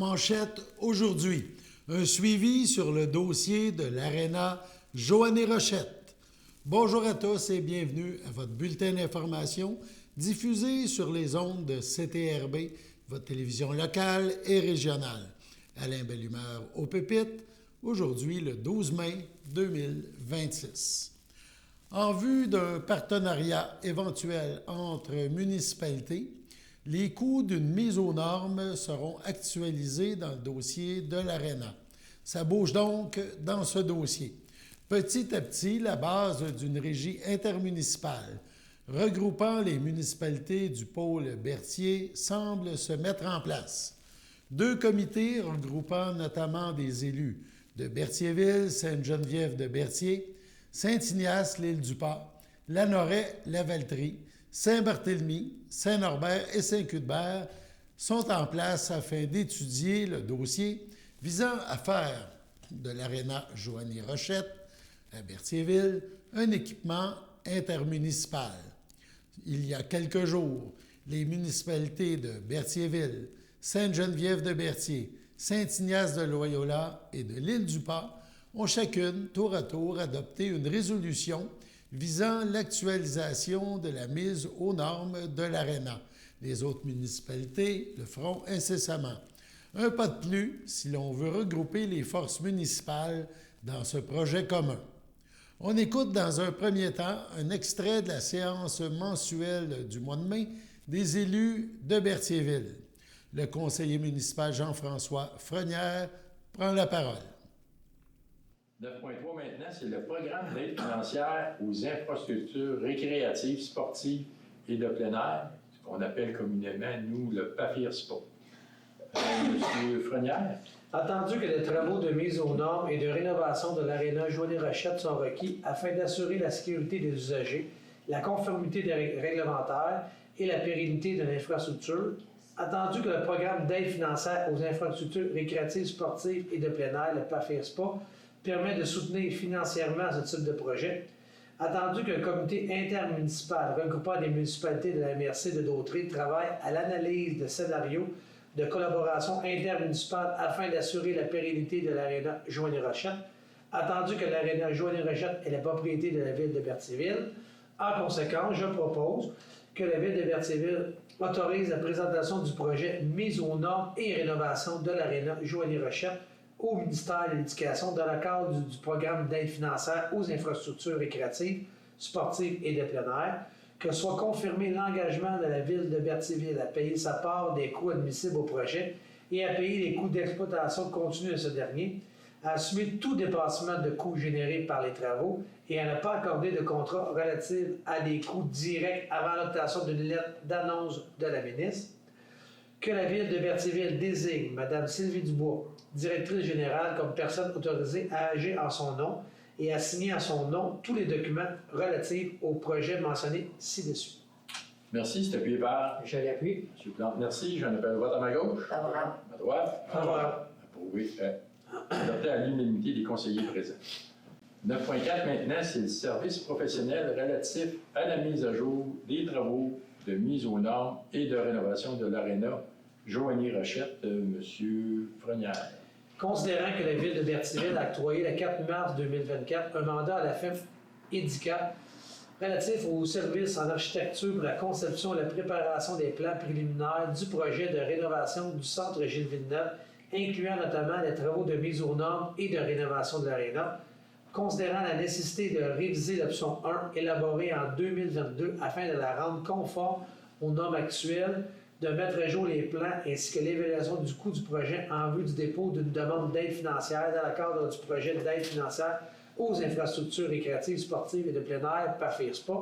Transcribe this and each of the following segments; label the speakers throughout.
Speaker 1: manchette aujourd'hui. Un suivi sur le dossier de l'Aréna Joanny Rochette. Bonjour à tous et bienvenue à votre bulletin d'information diffusé sur les ondes de CTRB, votre télévision locale et régionale. Alain Bellumeur au pépites, aujourd'hui le 12 mai 2026. En vue d'un partenariat éventuel entre municipalités, les coûts d'une mise aux normes seront actualisés dans le dossier de l'Aréna. Ça bouge donc dans ce dossier. Petit à petit, la base d'une régie intermunicipale regroupant les municipalités du pôle Berthier semble se mettre en place. 2 comités regroupant notamment des élus de Berthierville, Sainte-Geneviève-de-Berthier, Saint-Ignace, l'Île-du-Pas, Lanoret, Lavaltrie, Saint-Barthélemy, Saint-Norbert et Saint-Cuthbert sont en place afin d'étudier le dossier visant à faire de l'Aréna Joanny Rochette à Berthierville un équipement intermunicipal. Il y a quelques jours, les municipalités de Berthierville, Sainte-Geneviève-de-Berthier, Saint-Ignace-de-Loyola et de l'Île-du-Pas ont chacune, tour à tour, adopté une résolution visant l'actualisation de la mise aux normes de l'Aréna. Les autres municipalités le feront incessamment. Un pas de plus si l'on veut regrouper les forces municipales dans ce projet commun. On écoute dans un premier temps un extrait de la séance mensuelle du mois de mai des élus de Berthierville. Le conseiller municipal Jean-François Frenière prend la parole.
Speaker 2: 9.3 maintenant, c'est le programme d'aide financière aux infrastructures récréatives, sportives et de plein air, ce qu'on appelle communément, nous, le PAFIRSPA. Monsieur Frenière.
Speaker 3: Attendu que les travaux de mise aux normes et de rénovation de l'Aréna Joanny Rochette sont requis afin d'assurer la sécurité des usagers, la conformité des réglementaires et la pérennité de l'infrastructure, attendu que le programme d'aide financière aux infrastructures récréatives, sportives et de plein air, le PAFIRSPA, permet de soutenir financièrement ce type de projet, attendu qu'un comité intermunicipal regroupant des municipalités de la MRC de Dautrey travaille à l'analyse de scénarios de collaboration intermunicipale afin d'assurer la pérennité de l'Aréna Joanny Rochette, attendu que l'Aréna Joanny Rochette est la propriété de la Ville de Berthierville. En conséquence, je propose que la Ville de Berthierville autorise la présentation du projet mise aux normes et rénovation de l'Aréna Joanny Rochette au ministère de l'Éducation dans le cadre du programme d'aide financière aux infrastructures récréatives, sportives et de plein air, que soit confirmé l'engagement de la Ville de Berthierville à payer sa part des coûts admissibles au projet et à payer les coûts d'exploitation continue de ce dernier, à assumer tout dépassement de coûts générés par les travaux et à ne pas accorder de contrat relatif à des coûts directs avant l'obtention d'une lettre d'annonce de la ministre, que la Ville de Berthierville désigne Mme Sylvie Dubois, directrice générale, comme personne autorisée à agir en son nom et à signer en son nom tous les documents relatifs au projet mentionné ci-dessus.
Speaker 2: Merci, c'est appuyé par...
Speaker 3: Je l'appuie.
Speaker 2: M. Plante, merci. J'en appelle le vote à ma gauche.
Speaker 4: Favorable.
Speaker 2: À droite.
Speaker 3: Favorable.
Speaker 2: Approuvé. Adopté à l'unanimité des conseillers présents. 9.4 maintenant, c'est le service professionnel relatif à la mise à jour des travaux de mise aux normes et de rénovation de l'Aréna Joanny Rochette, M. Frenière.
Speaker 3: Considérant que la Ville de Berthierville a octroyé le 4 mars 2024 un mandat à la firme EDICA relatif aux services en architecture pour la conception et la préparation des plans préliminaires du projet de rénovation du centre Gilles Villeneuve, incluant notamment les travaux de mise aux normes et de rénovation de l'Aréna, considérant la nécessité de réviser l'option 1 élaborée en 2022 afin de la rendre conforme aux normes actuelles, de mettre à jour les plans ainsi que l'évaluation du coût du projet en vue du dépôt d'une demande d'aide financière dans le cadre du projet d'aide financière aux infrastructures récréatives, sportives et de plein air, PAFIRSPA,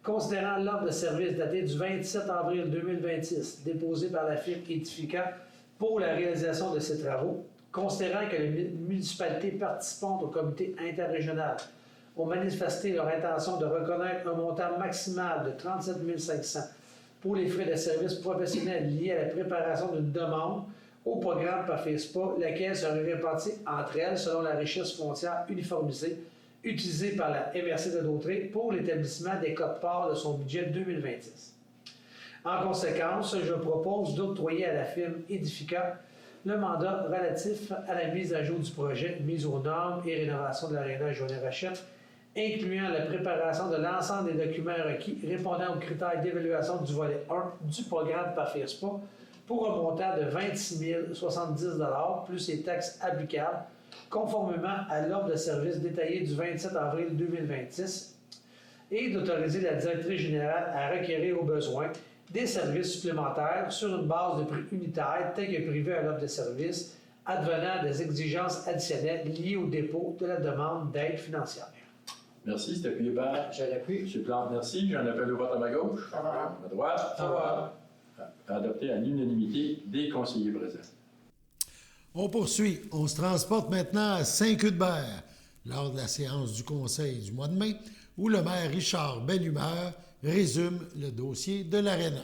Speaker 3: considérant l'ordre de service daté du 27 avril 2026 déposé par la firme Edifica pour la réalisation de ces travaux, considérant que les municipalités participantes au comité interrégional ont manifesté leur intention de reconnaître un montant maximal de 37 500 pour les frais de services professionnels liés à la préparation d'une demande au programme PAFIRSPA, laquelle serait répartie entre elles selon la richesse foncière uniformisée utilisée par la MRC de Dautrey pour l'établissement des quotes-parts de son budget 2026. En conséquence, je propose d'octroyer à la firme Edifica le mandat relatif à la mise à jour du projet mise aux normes et rénovation de l'aréna Joanney-Rochette, incluant la préparation de l'ensemble des documents requis répondant aux critères d'évaluation du volet 1 du programme PAFIRSPA pour un montant de 26 070 $ plus les taxes applicables, conformément à l'ordre de service détaillé du 27 avril 2026, et d'autoriser la directrice générale à requérir au besoin des services supplémentaires sur une base de prix unitaire tel que prévu à l'ordre de service, advenant des exigences additionnelles liées au dépôt de la demande d'aide financière.
Speaker 2: Merci, c'est appuyé par...
Speaker 3: Je l'appuie.
Speaker 2: M. Plante, merci. J'en appelle au vote à ma gauche. À ma droite.
Speaker 3: Favorable.
Speaker 2: Adopté à l'unanimité des conseillers présents.
Speaker 1: On poursuit. On se transporte maintenant à Saint-Cuthbert lors de la séance du Conseil du mois de mai où le maire Richard Bellumeur résume le dossier de l'Aréna.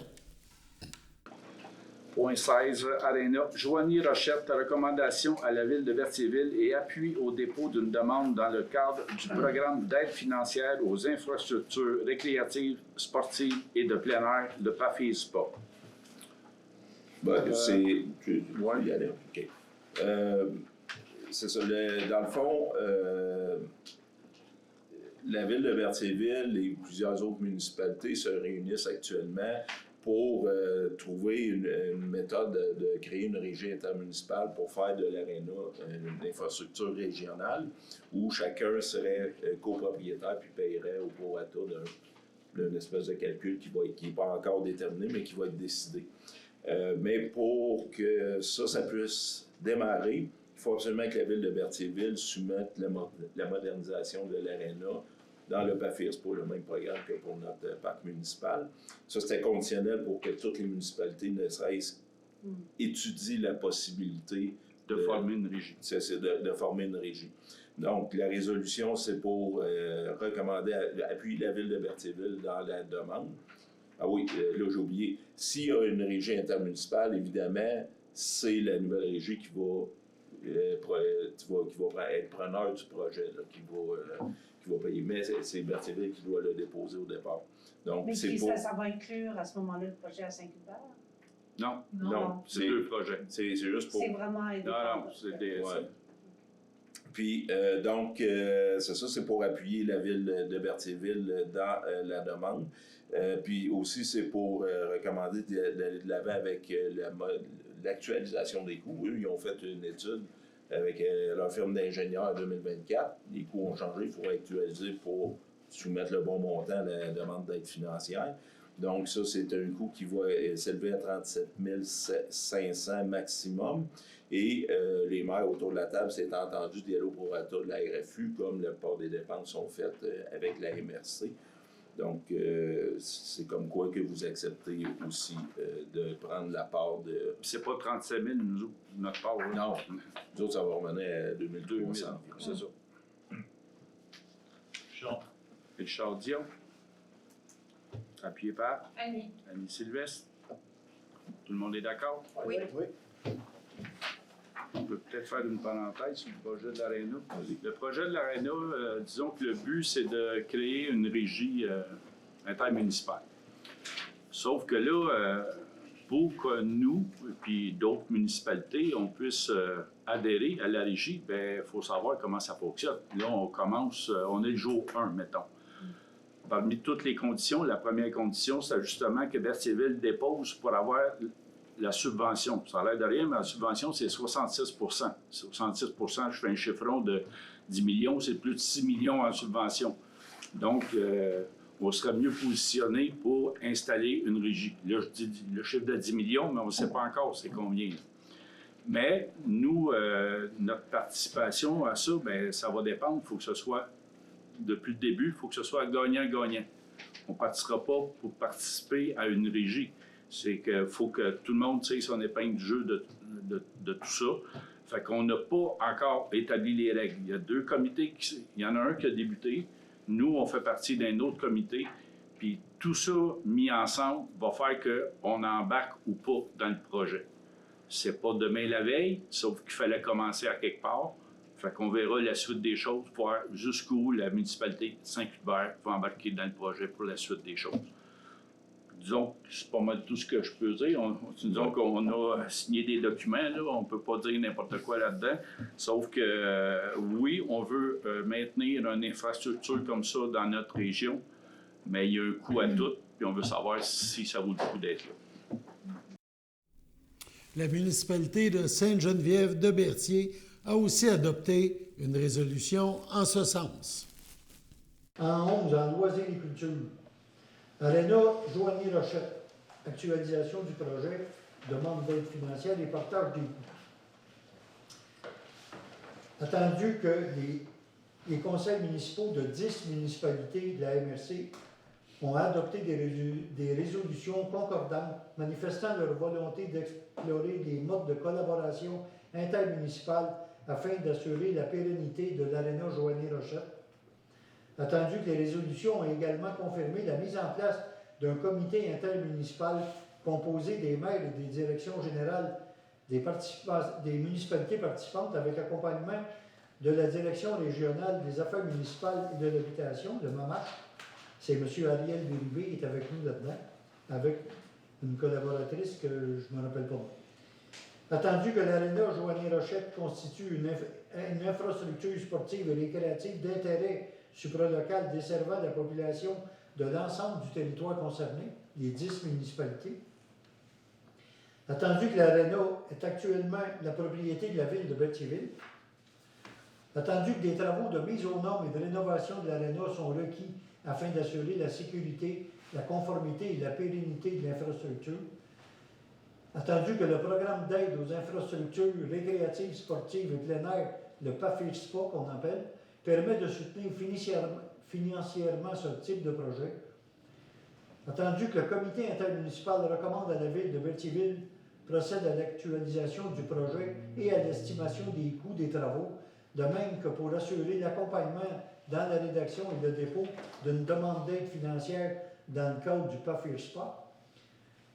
Speaker 4: Point 16, Aréna. Joanney-Rochette, recommandation à la Ville de Berthierville et appui au dépôt d'une demande dans le cadre du programme d'aide financière aux infrastructures récréatives, sportives et de plein air, le PAFISPA.
Speaker 5: Tu dois y aller. OK. C'est ça. Dans le fond, la Ville de Berthierville et plusieurs autres municipalités se réunissent actuellement pour trouver une méthode de créer une régie intermunicipale pour faire de l'Aréna une infrastructure régionale où chacun serait copropriétaire puis paierait au prorata d'une espèce de calcul qui n'est pas encore déterminé, mais qui va être décidé. Mais pour que ça puisse démarrer, il faut absolument que la Ville de Berthierville soumette la modernisation de l'Aréna dans le PAFIRSPA, le même programme que pour notre parc municipal. Ça, c'était conditionnel pour que toutes les municipalités, ne serait-ce étudient la possibilité
Speaker 4: De former une régie.
Speaker 5: C'est de former une régie. Donc, la résolution, c'est pour recommander, appuyer la Ville de Berthierville dans la demande. Ah oui, là, j'ai oublié. S'il y a une régie intermunicipale, évidemment, c'est la nouvelle régie qui va être preneur du projet, là, qui va payer. Mais c'est Berthierville qui doit le déposer au départ. Donc,
Speaker 6: Mais
Speaker 5: c'est
Speaker 6: ça va inclure à ce moment-là le projet à Saint-Cuthbert?
Speaker 4: Non, c'est deux projets.
Speaker 5: C'est juste pour...
Speaker 6: C'est vraiment indépendant.
Speaker 4: Non, c'est des...
Speaker 5: Ouais. Puis, donc, c'est ça, c'est pour appuyer la Ville de Berthierville dans la demande. Puis aussi, c'est pour recommander d'aller de l'avant avec l'actualisation des coûts. Eux, ils ont fait une étude avec leur firme d'ingénieurs en 2024. Les coûts ont changé, il faut actualiser pour soumettre le bon montant à la demande d'aide financière. Donc ça, c'est un coût qui va s'élever à 37 500 maximum. Et les maires autour de la table s'est entendu d'y aller au prorata de la RFU, comme la plupart des dépenses sont faites avec la MRC. Donc, c'est comme quoi que vous acceptez aussi de prendre la part de...
Speaker 4: C'est pas 37 000, nous, notre part. Hein?
Speaker 5: Non, nous autres, ça va revenir à 2200.
Speaker 4: C'est ça. Richard Dion. Appuyé par
Speaker 6: Annie.
Speaker 4: Annie Sylvestre. Tout le monde est d'accord?
Speaker 6: Oui.
Speaker 4: On peut peut-être faire une parenthèse sur le projet de l'Aréna. Le projet de l'Aréna, disons que le but, c'est de créer une régie intermunicipale. Sauf que là, pour que nous, puis d'autres municipalités, on puisse adhérer à la régie, il faut savoir comment ça fonctionne. Là, on commence, on est le jour 1, mettons. Parmi toutes les conditions, la première condition, c'est justement que Berthierville dépose pour avoir la subvention. Ça a l'air de rien, mais la subvention, c'est 66 %. 66 %, je fais un chiffron de 10 millions, c'est plus de 6 millions en subvention. Donc, on serait mieux positionné pour installer une régie. Là, je dis le chiffre de 10 millions, mais on ne sait pas encore c'est combien. Mais nous, notre participation à ça, ça va dépendre. Il faut que ce soit, depuis le début, il faut que ce soit gagnant-gagnant. On ne partira pas pour participer à une régie. C'est qu'il faut que tout le monde tire son épingle du jeu de tout ça. Fait qu'on n'a pas encore établi les règles. Il y a deux comités, il y en a un qui a débuté. Nous, on fait partie d'un autre comité. Puis tout ça mis ensemble va faire qu'on embarque ou pas dans le projet. C'est pas demain la veille, sauf qu'il fallait commencer à quelque part. Fait qu'on verra la suite des choses, voir jusqu'où la municipalité de Saint-Cuthbert va embarquer dans le projet pour la suite des choses. disons que c'est pas mal tout ce que je peux dire. Disons qu'on a signé des documents, là, on ne peut pas dire n'importe quoi là-dedans. Sauf que, oui, on veut maintenir une infrastructure comme ça dans notre région, mais il y a un coût à tout, puis on veut savoir si ça vaut le coup d'être là.
Speaker 1: La municipalité de Sainte-Geneviève-de-Berthier a aussi adopté une résolution en ce sens.
Speaker 7: En 11, en loisirs et culture. Aréna Joanie-Rochette. Actualisation du projet, demande d'aide financière et partage des coûts. Attendu que les conseils municipaux de 10 municipalités de la MRC ont adopté des résolutions concordantes manifestant leur volonté d'explorer des modes de collaboration intermunicipale afin d'assurer la pérennité de l'Aréna Joanie-Rochette. Attendu que les résolutions ont également confirmé la mise en place d'un comité intermunicipal composé des maires et des directions générales des municipalités participantes avec accompagnement de la Direction régionale des affaires municipales et de l'habitation, de MAMAC. C'est M. Ariel Bérubé qui est avec nous là-dedans, avec une collaboratrice que je ne me rappelle pas. Attendu que l'Aréna Joanie-Rochette constitue une infrastructure sportive et récréative d'intérêt supralocal desservant la population de l'ensemble du territoire concerné, les 10 municipalités. Attendu que l'Aréna est actuellement la propriété de la ville de Berthierville. Attendu que des travaux de mise aux normes et de rénovation de l'Aréna sont requis afin d'assurer la sécurité, la conformité et la pérennité de l'infrastructure. Attendu que le programme d'aide aux infrastructures récréatives, sportives et plein air, le PAFIRSPA qu'on appelle, permet de soutenir financièrement ce type de projet. Attendu que le comité intermunicipal recommande à la ville de Berthierville procède à l'actualisation du projet et à l'estimation des coûts des travaux, de même que pour assurer l'accompagnement dans la rédaction et le dépôt d'une demande d'aide financière dans le cadre du PAFIRSPA.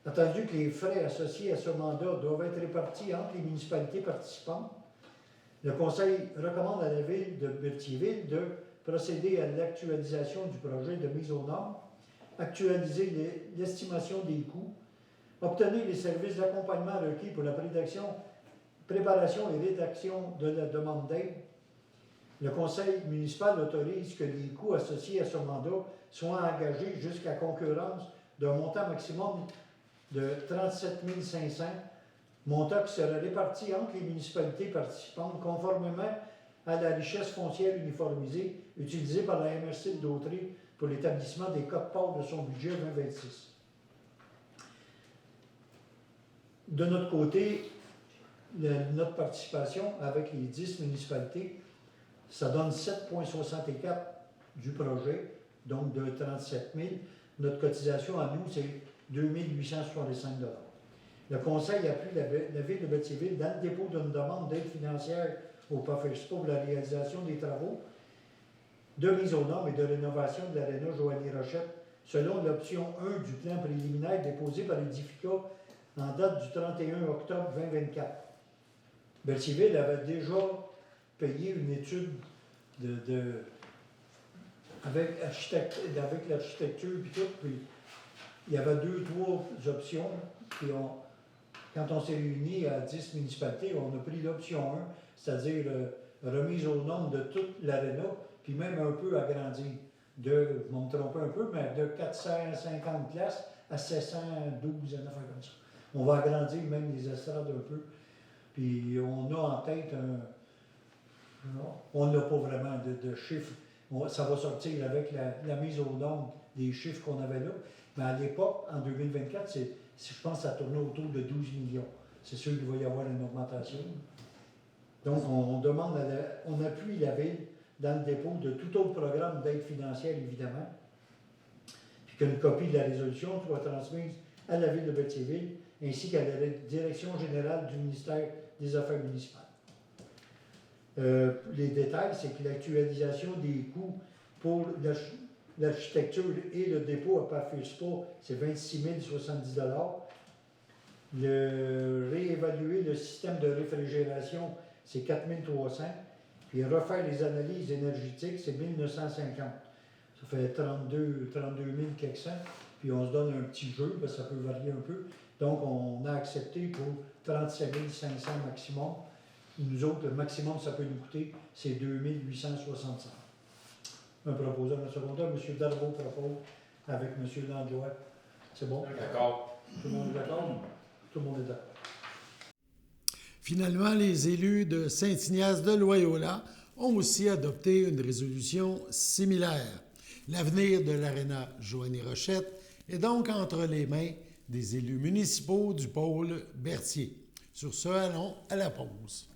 Speaker 7: Attendu que les frais associés à ce mandat doivent être répartis entre les municipalités participantes, le Conseil recommande à la ville de Berthierville de procéder à l'actualisation du projet de mise aux normes, actualiser l'estimation des coûts, obtenir les services d'accompagnement requis pour la préparation et rédaction de la demande d'aide. Le Conseil municipal autorise que les coûts associés à ce mandat soient engagés jusqu'à concurrence d'un montant maximum de 37 500, montant qui sera réparti entre les municipalités participantes conformément à la richesse foncière uniformisée utilisée par la MRC de Dautrey pour l'établissement des quotes-parts de son budget 2026. De notre côté, notre participation avec les 10 municipalités, ça donne 7,64 du projet, donc de 37 000. Notre cotisation à nous, c'est 2 865 $. Le Conseil appuie la ville de Berthierville dans le dépôt d'une demande d'aide financière au PAFIRSPA pour la réalisation des travaux de mise aux normes et de rénovation de l'Aréna Joanie-Rochette selon l'option 1 du plan préliminaire déposé par Edifica en date du 31 octobre 2024. Berthierville avait déjà payé une étude avec l'architecture et tout, puis il y avait 2-3 options, puis quand on s'est réunis à 10 municipalités, on a pris l'option 1, c'est-à-dire remise aux normes de toute l'aréna, puis même un peu agrandi, je me trompe un peu, mais de 450 places à 712, une affaire comme ça. On va agrandir même les estrades un peu, puis on a en tête on n'a pas vraiment de chiffres. Ça va sortir avec la mise aux normes des chiffres qu'on avait là. Mais à l'époque, en 2024, je pense que ça tournait autour de 12 millions. C'est sûr qu'il va y avoir une augmentation. Donc, on appuie la ville dans le dépôt de tout autre programme d'aide financière, évidemment. Puis qu'une copie de la résolution soit transmise à la ville de Berthierville ainsi qu'à la Direction générale du ministère des Affaires municipales. Les détails, c'est que l'actualisation des coûts pour l'architecture et le dépôt à PAFIRSPA, c'est 26 070 $. Réévaluer le système de réfrigération, c'est 4 300 $. Puis refaire les analyses énergétiques, c'est 1 950 $. Ça fait 32 000 quelques cents. puis on se donne un petit jeu, parce que ça peut varier un peu. Donc, on a accepté pour 37 500 maximum. Nous autres, le maximum, ça peut nous coûter, c'est 2 865. Un proposeur, un secondaire, M. Darbo propose avec M. Langlois. C'est bon?
Speaker 8: D'accord.
Speaker 7: Tout le monde est d'accord? Tout le monde est d'accord.
Speaker 1: Finalement, les élus de Saint-Ignace de Loyola ont aussi adopté une résolution similaire. L'avenir de l'Aréna Joanie Rochette est donc entre les mains des élus municipaux du pôle Berthier. Sur ce, allons à la pause.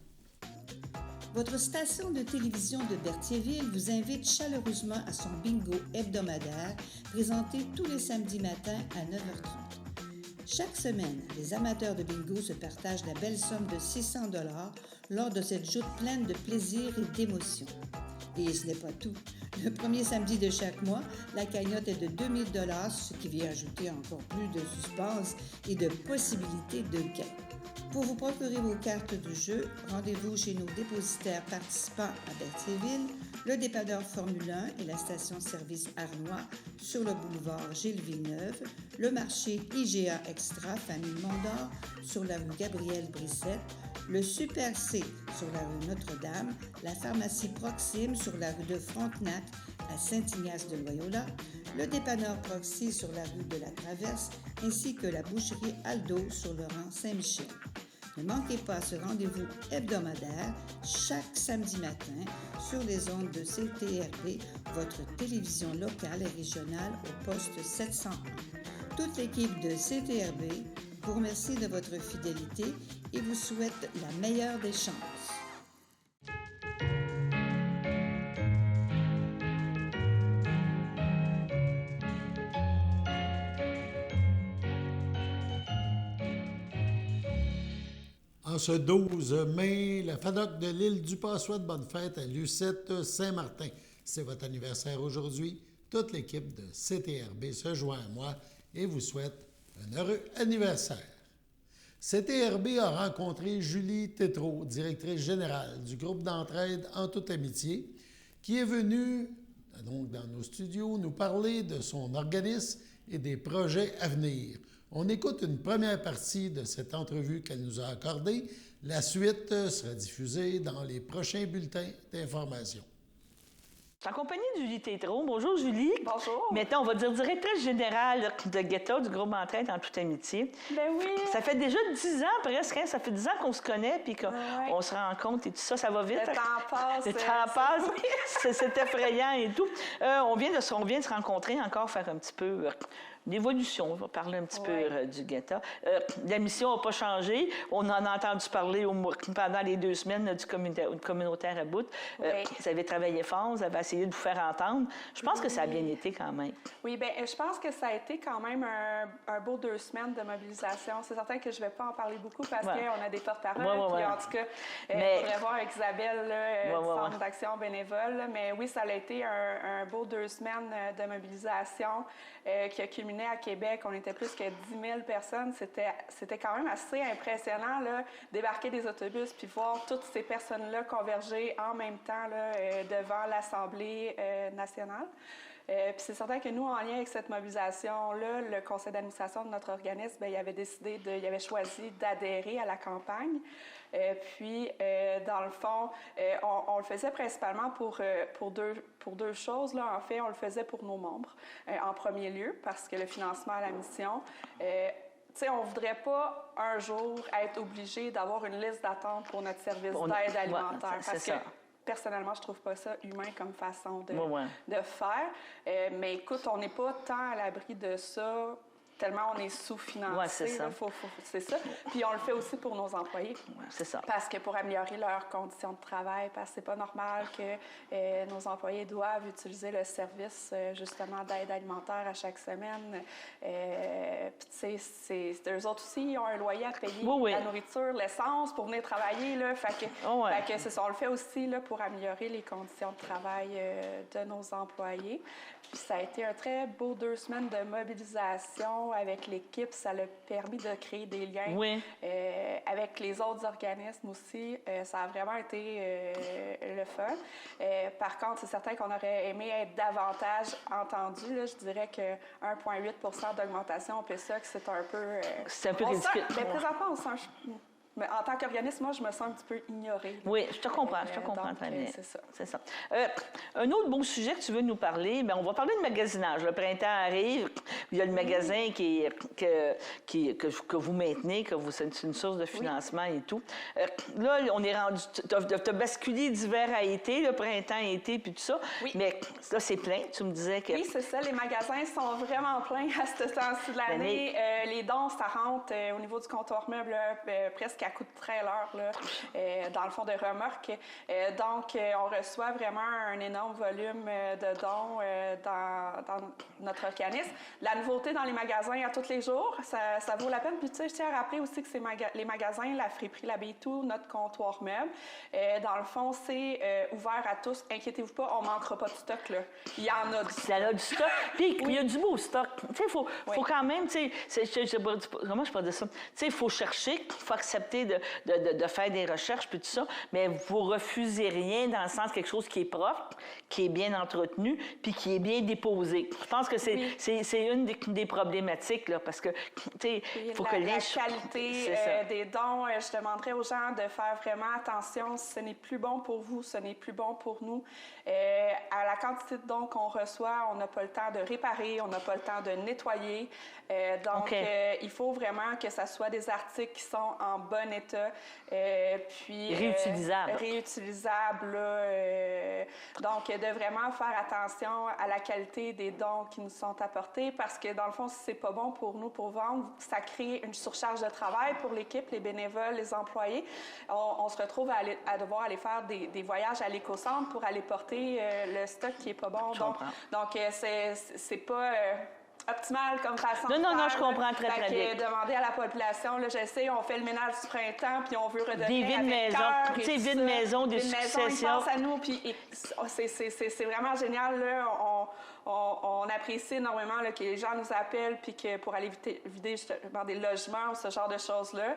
Speaker 9: Votre station de télévision de Berthierville vous invite chaleureusement à son bingo hebdomadaire présenté tous les samedis matins à 9h30. Chaque semaine, les amateurs de bingo se partagent la belle somme de 600 $ lors de cette joute pleine de plaisir et d'émotion. Et ce n'est pas tout. Le premier samedi de chaque mois, la cagnotte est de 2000 $, ce qui vient ajouter encore plus de suspense et de possibilités de gain. Pour vous procurer vos cartes de jeu, rendez-vous chez nos dépositaires participants à Berthierville, le dépanneur Formule 1 et la station-service Arnois sur le boulevard Gilles Villeneuve, le marché IGA Extra Famille Mondor sur la rue Gabriel Brissette, le Super C sur la rue Notre-Dame, la pharmacie Proxime sur la rue de Frontenac à Saint-Ignace de Loyola, le dépanneur Proxy sur la rue de la Traverse, ainsi que la boucherie Aldo sur le rang Saint-Michel. Ne manquez pas ce rendez-vous hebdomadaire chaque samedi matin sur les ondes de CTRB, votre télévision locale et régionale au poste 701. Toute l'équipe de CTRB vous remercie de votre fidélité et vous souhaite la meilleure des chances.
Speaker 1: En ce 12 mai, la FADOC de l'île du Passois de Bonne-Fête à Lucette Saint-Martin. C'est votre anniversaire aujourd'hui. Toute l'équipe de CTRB se joint à moi et vous souhaite un heureux anniversaire. CTRB a rencontré Julie Tétrault, directrice générale du groupe d'entraide En toute amitié, qui est venue donc dans nos studios nous parler de son organisme et des projets à venir. On écoute une première partie de cette entrevue qu'elle nous a accordée. La suite sera diffusée dans les prochains bulletins d'information.
Speaker 10: Je suis en compagnie de Julie Tétrault. Bonjour, Julie.
Speaker 6: Bonjour.
Speaker 10: Maintenant, on va dire directrice générale de GETA, du groupe Entraide En toute amitié.
Speaker 6: Ben oui.
Speaker 10: Ça fait déjà 10 ans presque, hein? Ça fait 10 ans qu'on se connaît puis qu'on se rencontre et tout ça. Ça va vite.
Speaker 6: Le temps passe.
Speaker 10: Le temps passe. C'est effrayant et tout. On vient de se rencontrer encore, faire un petit peu d'évolution. On va parler un petit peu du GETA. La mission n'a pas changé. On en a entendu parler pendant les 2 semaines du communautaire à bout. Vous avez travaillé fort, vous avez essayé de vous faire entendre. Je pense que ça a bien été quand même.
Speaker 11: Oui, bien, je pense que ça a été quand même un beau 2 semaines de mobilisation. C'est certain que je ne vais pas en parler beaucoup parce qu'on a des porte-paroles. Puis en tout cas, il faudrait voir avec Isabelle du Centre d'action bénévole. Mais oui, ça a été un beau 2 semaines de mobilisation qui a culminé à Québec. On était plus que 10 000 personnes. C'était quand même assez impressionnant, là, débarquer des autobus puis voir toutes ces personnes-là converger en même temps là, devant l'Assemblée nationale. Puis c'est certain que nous, en lien avec cette mobilisation-là, le conseil d'administration de notre organisme, bien, il avait choisi d'adhérer à la campagne. Puis, dans le fond, on le faisait principalement pour deux choses. Là. En fait, on le faisait pour nos membres, en premier lieu, parce que le financement à la mission... on ne voudrait pas un jour être obligé d'avoir une liste d'attente pour notre service d'aide alimentaire. Parce que personnellement, je ne trouve pas ça humain comme façon de faire. Mais écoute, on n'est pas tant à l'abri de ça, tellement on est sous-financé. C'est ça. Puis on le fait aussi pour nos employés.
Speaker 10: C'est ça.
Speaker 11: Parce que pour améliorer leurs conditions de travail, parce que c'est pas normal que nos employés doivent utiliser le service justement d'aide alimentaire à chaque semaine. Puis tu sais, eux autres aussi, ils ont un loyer à payer, la nourriture, l'essence pour venir travailler. Là, fait que c'est ça, on le fait aussi là, pour améliorer les conditions de travail de nos employés. Puis ça a été un très beau 2 semaines de mobilisation collaboration avec l'équipe, ça a permis de créer des liens avec les autres organismes aussi. Ça a vraiment été le fun. Par contre, c'est certain qu'on aurait aimé être davantage entendu. Là, je dirais que 1,8 % d'augmentation au PSOC, c'est un peu...
Speaker 10: c'est un peu ridicule.
Speaker 11: Mais présentement, on sent... Mais en tant qu'organisme, moi, je me sens un petit peu ignorée.
Speaker 10: Oui, je te comprends très bien.
Speaker 11: C'est ça.
Speaker 10: Un autre bon sujet que tu veux nous parler, bien, on va parler de magasinage. Le printemps arrive, il y a le magasin que vous maintenez, c'est une source de financement et tout. Là, on est rendu, tu as basculé d'hiver à été, le printemps, été, puis tout ça. Oui. Mais là, c'est plein, tu me disais que...
Speaker 11: Oui, c'est ça, les magasins sont vraiment pleins à ce temps-ci de l'année. Les dons, ça rentre au niveau du comptoir meuble presque à coup de trailer, là, dans le fond de remorque. Donc, on reçoit vraiment un énorme volume de dons dans notre organisme. La nouveauté dans les magasins à tous les jours, ça vaut la peine. Puis, tu sais, je tiens à rappeler aussi que les magasins, la friperie, la B2, notre comptoir meuble, dans le fond, c'est ouvert à tous. Inquiétez-vous pas, on manquera pas de stock, là. Il y en a du stock.
Speaker 10: Il y en a du stock. Puis, il y a du beau stock. Tu sais, il faut quand même, tu sais, comment je peux dire ça? Tu sais, il faut chercher, il faut accepter de faire des recherches, puis tout ça, mais vous refusez rien dans le sens quelque chose qui est propre, qui est bien entretenu, puis qui est bien déposé. Je pense que c'est une des problématiques, là, parce que, tu sais, il faut que
Speaker 11: la qualité des dons, je demanderais aux gens de faire vraiment attention. Ce n'est plus bon pour vous, ce n'est plus bon pour nous. À la quantité de dons qu'on reçoit, on n'a pas le temps de réparer, on n'a pas le temps de nettoyer. Donc, il faut vraiment que ça soit des articles qui sont en bon état. Puis réutilisables. Donc, de vraiment faire attention à la qualité des dons qui nous sont apportés parce que, dans le fond, si c'est pas bon pour nous pour vendre, ça crée une surcharge de travail pour l'équipe, les bénévoles, les employés. On se retrouve à devoir aller faire des voyages à l'éco-centre pour aller porter le stock qui est pas bon. Donc, c'est pas... optimal comme façon de faire.
Speaker 10: Non, je comprends très bien.
Speaker 11: Demander à la population, là, je sais, on fait le ménage du printemps, puis on veut redonner
Speaker 10: des vides maisons, tu sais, vides maisons, des successions.
Speaker 11: Ils pensent à nous, puis c'est vraiment génial, là. On apprécie énormément là, que les gens nous appellent, puis que pour aller vider justement des logements ou ce genre de choses-là,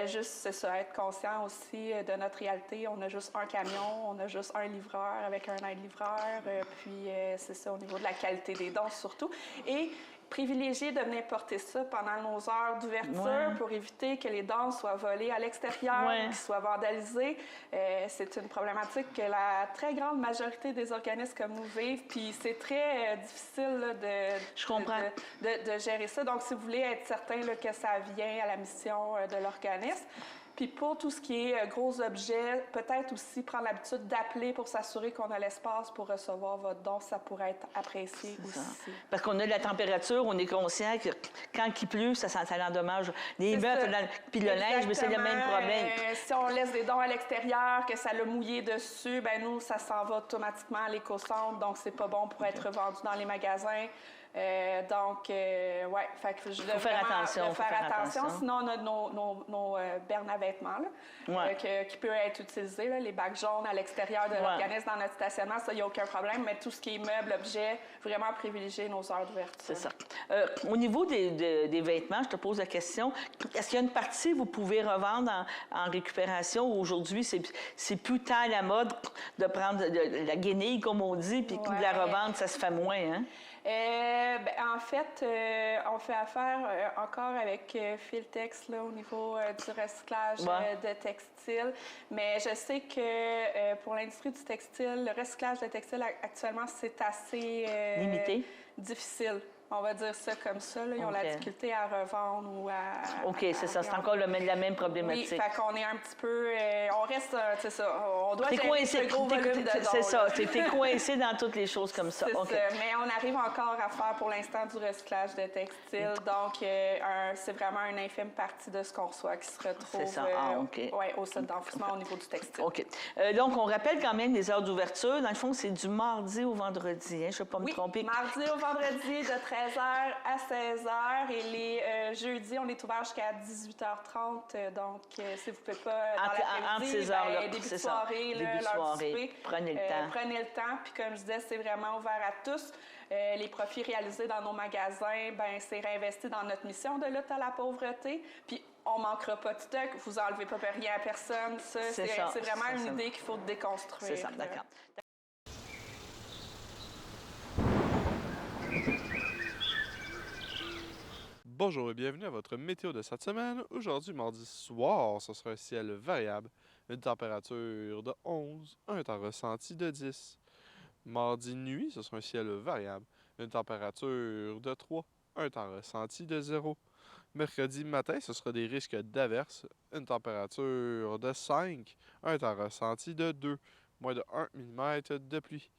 Speaker 11: juste, c'est ça, être conscient aussi de notre réalité. On a juste un camion, on a juste un livreur avec un aide-livreur, puis c'est ça, au niveau de la qualité des dons surtout. Et privilégier de venir porter ça pendant nos heures d'ouverture pour éviter que les dons soient volés à l'extérieur, qu'ils soient vandalisés. C'est une problématique que la très grande majorité des organismes comme nous vivent, puis c'est très difficile là, de gérer ça. Donc, si vous voulez être certain là, que ça vient à la mission de l'organisme. Puis pour tout ce qui est gros objets, peut-être aussi prendre l'habitude d'appeler pour s'assurer qu'on a l'espace pour recevoir votre don. Ça pourrait être apprécié aussi.
Speaker 10: Parce qu'on a de la température, on est conscient que quand il pleut, ça l'endommage. Les meubles, puis le linge, mais c'est le même problème.
Speaker 11: Si on laisse des dons à l'extérieur, que ça l'a mouillé dessus, ben nous, ça s'en va automatiquement à l'éco-centre. Donc, c'est pas bon pour être vendu dans les magasins. Donc, fait que je
Speaker 10: faut faire attention.
Speaker 11: Sinon, on a nos bernes à vêtements là, qui peuvent être utilisés, là, les bacs jaunes à l'extérieur de l'organisme dans notre stationnement, ça, il n'y a aucun problème. Mais tout ce qui est meubles, objets, vraiment privilégier nos heures d'ouverture.
Speaker 10: C'est ça. Au niveau des vêtements, je te pose la question, est-ce qu'il y a une partie que vous pouvez revendre en récupération ou aujourd'hui, c'est plus tant la mode de prendre de la guenille, comme on dit, puis de la revendre, ça se fait moins, hein?
Speaker 11: En fait, on fait affaire encore avec Filtex là, au niveau du recyclage de textiles. Mais je sais que pour l'industrie du textile, le recyclage de textiles actuellement, c'est assez
Speaker 10: limité,
Speaker 11: difficile. On va dire ça comme ça. Là. Ils ont la difficulté à revendre ou à...
Speaker 10: OK, c'est ça. C'est encore la même problématique.
Speaker 11: Oui, fait qu'on est un petit peu... on reste, c'est ça, on doit gérer ce gros volume de dons.
Speaker 10: C'est ça, t'es coincé dans toutes les choses comme ça.
Speaker 11: C'est ça, mais on arrive encore à faire pour l'instant du recyclage de textiles. Donc, c'est vraiment une infime partie de ce qu'on reçoit qui se retrouve au site d'enfouissement au niveau du textile.
Speaker 10: OK. Donc, on rappelle quand même les heures d'ouverture. Dans le fond, c'est du mardi au vendredi. Hein? Je ne vais pas me tromper.
Speaker 11: Mardi au vendredi de 13h à 16h et les jeudis, on est ouvert jusqu'à 18h30. Donc, si vous ne pouvez pas dans l'après-midi,
Speaker 10: ces heures-là,
Speaker 11: début de soirée,
Speaker 10: début de soirée, prenez le temps.
Speaker 11: Prenez le temps. Puis comme je disais, c'est vraiment ouvert à tous. Les profits réalisés dans nos magasins, ben c'est réinvesti dans notre mission de lutte à la pauvreté. Puis on manquera pas de stock, vous enlevez pas rien à personne. Ça, c'est vraiment une idée qu'il faut déconstruire.
Speaker 10: C'est ça, d'accord.
Speaker 8: Bonjour et bienvenue à votre météo de cette semaine. Aujourd'hui, mardi soir, ce sera un ciel variable, une température de 11, un temps ressenti de 10. Mardi nuit, ce sera un ciel variable, une température de 3, un temps ressenti de 0. Mercredi matin, ce sera des risques d'averses, une température de 5, un temps ressenti de 2, moins de 1 mm de pluie.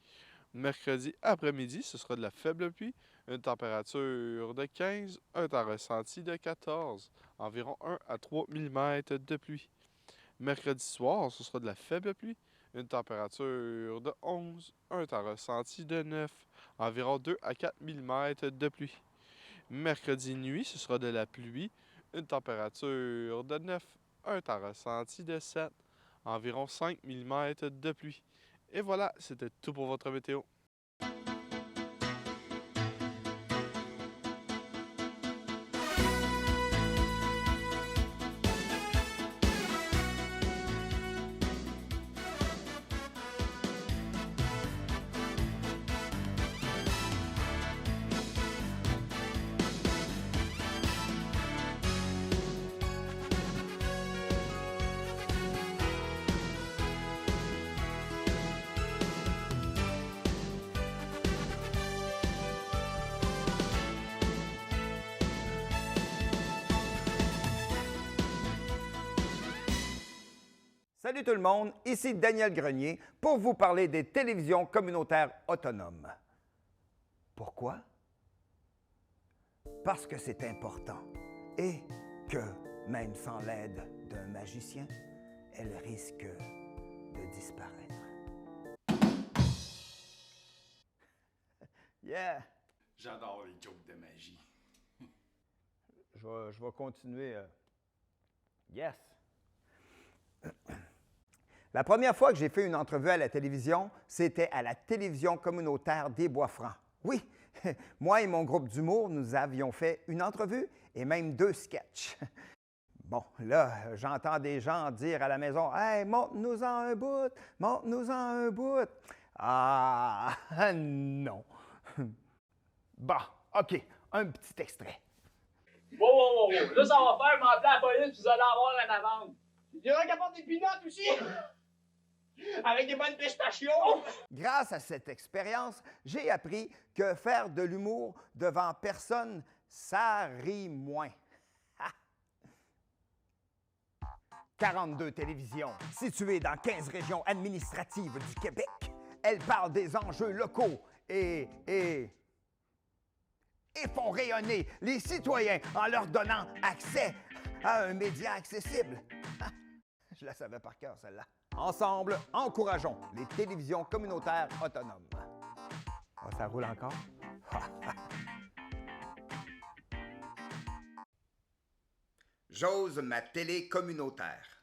Speaker 8: Mercredi après-midi, ce sera de la faible pluie, une température de 15, un temps ressenti de 14, environ 1 à 3 mm de pluie. Mercredi soir, ce sera de la faible pluie, une température de 11, un temps ressenti de 9, environ 2 à 4 mm de pluie. Mercredi nuit, ce sera de la pluie, une température de 9, un temps ressenti de 7, environ 5 mm de pluie. Et voilà, c'était tout pour votre météo.
Speaker 12: Salut tout le monde, ici Daniel Grenier pour vous parler des télévisions communautaires autonomes. Pourquoi? Parce que c'est important et que, même sans l'aide d'un magicien, elles risquent de disparaître. Yeah!
Speaker 13: J'adore les jokes de magie.
Speaker 12: Je vais continuer. Yes! La première fois que j'ai fait une entrevue à la télévision, c'était à la télévision communautaire des Bois-Francs. Oui, moi et mon groupe d'humour, nous avions fait une entrevue et même 2 sketchs. Bon, là, j'entends des gens dire à la maison « Hey, montre-nous-en un bout! Montre-nous-en un bout! » Ah, non. Bon, OK, un petit extrait.
Speaker 14: Wow! Là, ça va faire m'appeler la police, vous allez avoir une amende. Il y en a qui apportent des peanuts aussi! Avec des bonnes pistachios!
Speaker 12: Grâce à cette expérience, j'ai appris que faire de l'humour devant personne, ça rit moins. 42 télévisions, situées dans 15 régions administratives du Québec. Elles parlent des enjeux locaux et font rayonner les citoyens en leur donnant accès à un média accessible. Je la savais par cœur, celle-là. Ensemble, encourageons les télévisions communautaires autonomes. Oh, ça roule encore? J'ose ma télé communautaire.